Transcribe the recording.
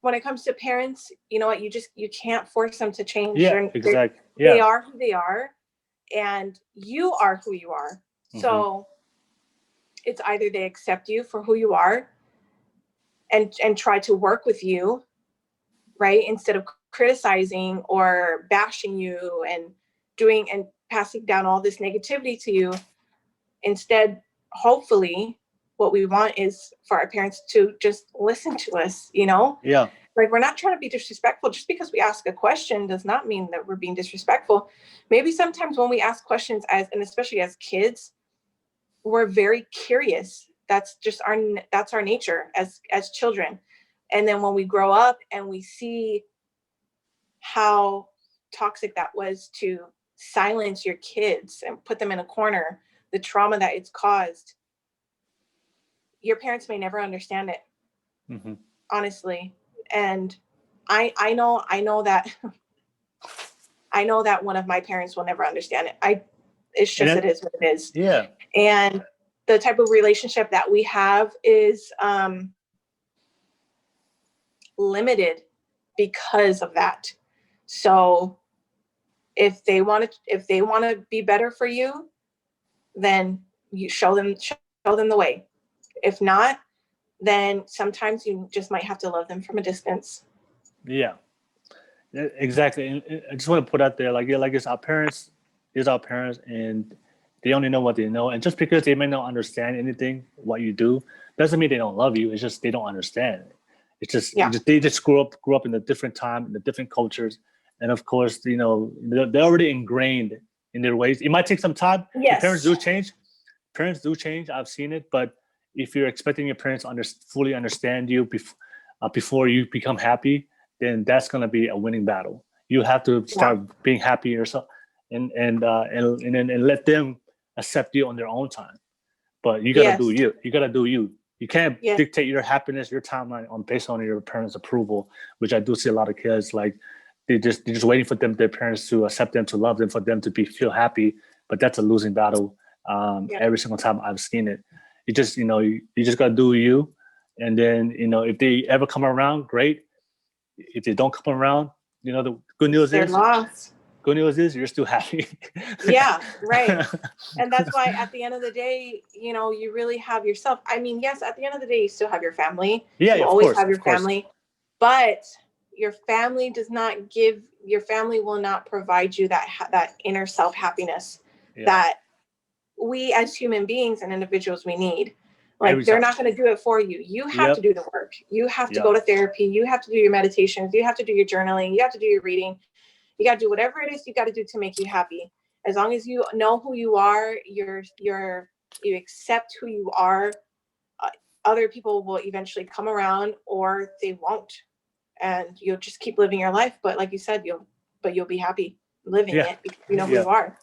when it comes to parents, you know what, you can't force them to change. Yeah, exactly. They Yeah. are who they are, and you are who you are. Mm-hmm. So it's either they accept you for who you are and try to work with you, right, instead of criticizing or bashing you and doing and passing down all this negativity to you. Instead, hopefully, what we want is for our parents to just listen to us, you know? Yeah. Like, we're not trying to be disrespectful. Just because we ask a question does not mean that we're being disrespectful. Maybe sometimes when we ask questions, and especially as kids, we're very curious. That's just that's our nature as children. And then when we grow up and we see how toxic that was to silence your kids and put them in a corner, the trauma that it's caused, your parents may never understand it, Mm-hmm. honestly. And I know that I know that one of my parents will never understand it. It's just, it is what it is. Yeah. And the type of relationship that we have is limited because of that. So if they want to be better for you, then you show them the way. If not, then sometimes you just might have to love them from a distance. Yeah. Exactly. And I just want to put out there, like, yeah, like it's our parents, and they only know what they know. And just because they may not understand anything, what you do, doesn't mean they don't love you. It's just they don't understand. It's just, Yeah. They just grew up in a different time, in the different cultures. And of course, they're already ingrained in their ways. It might take some time. Yes. Parents do change. I've seen it. But if you're expecting your parents to fully understand you before you become happy, then that's going to be a winning battle. You have to start being happy yourself and let them accept you on their own time. But you got to do you. You got to do you. You can't dictate your happiness, your timeline based on your parents' approval, which I do see a lot of kids, like they're just waiting for their parents to accept them, to love them, for them to feel happy. But that's a losing battle. Every single time I've seen it. You just, you just got to do you. And then, if they ever come around, great. If they don't come around, the good news They're lost. Good news is you're still happy. Yeah, right. And that's why at the end of the day, you really have yourself. I mean, yes, at the end of the day, you still have your family. Yeah, you of always course, have your family. But your family will not provide you that inner self happiness that we as human beings and individuals, we need. Like, they're not going to do it for you. You have to do the work. You have to go to therapy. You have to do your meditations. You have to do your journaling. You have to do your reading. You got to do whatever it is you got to do to make you happy. As long as you know who you are, you accept who you are, other people will eventually come around, or they won't. And you'll just keep living your life. But like you said, you'll be happy living it because you know who you are.